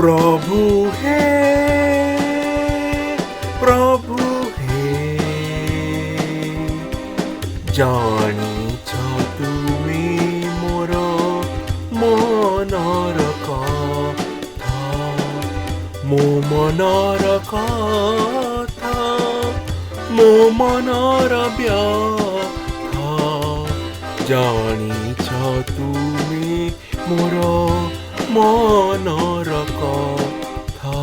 प्रभु हे प्रभु हे जानिछ तुमे मोर मनर कथा मो मनर कथा मो मनर व्यथा जानिछ तुमे मोर मनर कथा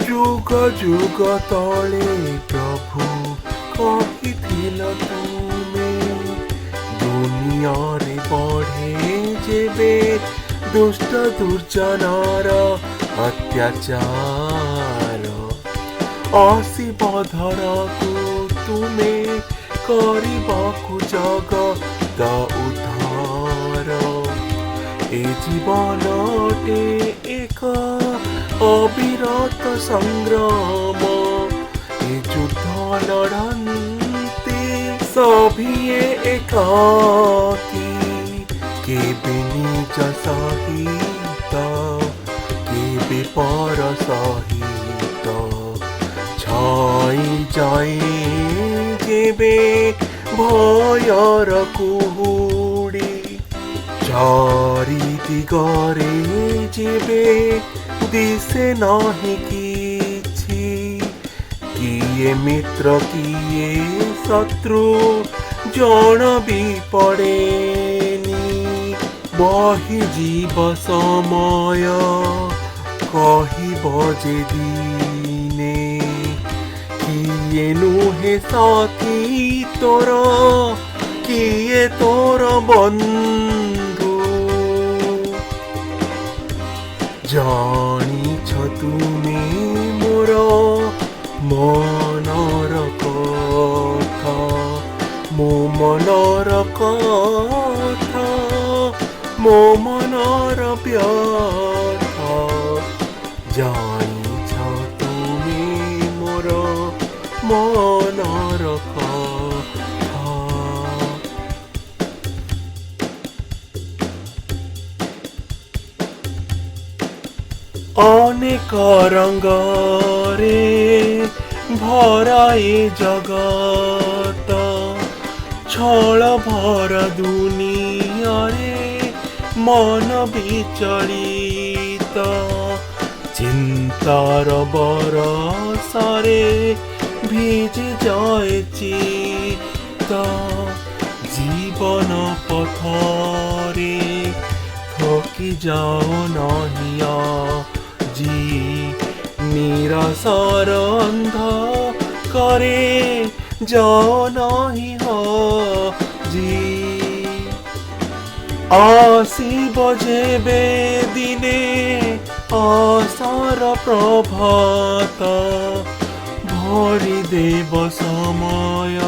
जुग जुग तले प्रभु कहिथिल तुमे दुनिया रे बढ़े जेबे दुष्ट दुर्जनर अत्याचार अशिव धरकु तुमे करबाकु जगत उद्धार ए जीवनटे एक अविरत संग्राम ए युद्ध लड़न्ते सभिए एकाकी केबे निज सहित केबे पर सहित छाई जाए जेबे भयर कुहुड़ी चारि दिगरे जेबे दिसे नाही किछि किए मित्र किए शत्रु जण भी पड़ेनी बही जीव समय कहिब जे दिने किए नुहे साथी तोर किए तोर बंधु जानिछ तुमे मोर मनर कथा मो मनर कथा मो मनर व्यथा जानिछ तुमे मोर मनर कथा अनेक रंगरे भराए जगत छल भर दुनिया रे मन विचलित चिंतार बरसरे भिज जाए चित्त जीवन पथरे थकी जाओ नहिया जी निराशार अंध करे जाओ नहीं हो जी आसिब जेबे दिने आशार प्रभात भरी देव समय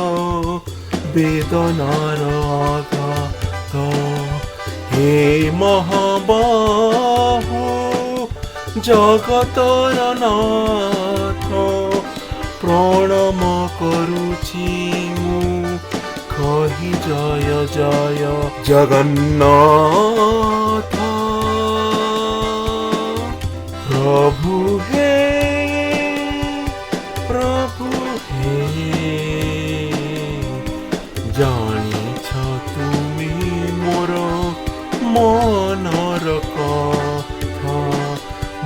वेदनार आघात हे महाबाहु जगतर नाथ प्रणाम करुछि मु कहि जय जय जगन्नाथ प्रभु हे जानिछ तुमे मोर मनर कथा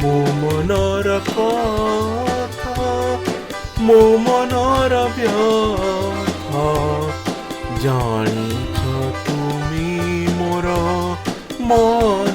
मो मनर कथा मो मनर व्यथा जानिछ तुमे मोर मन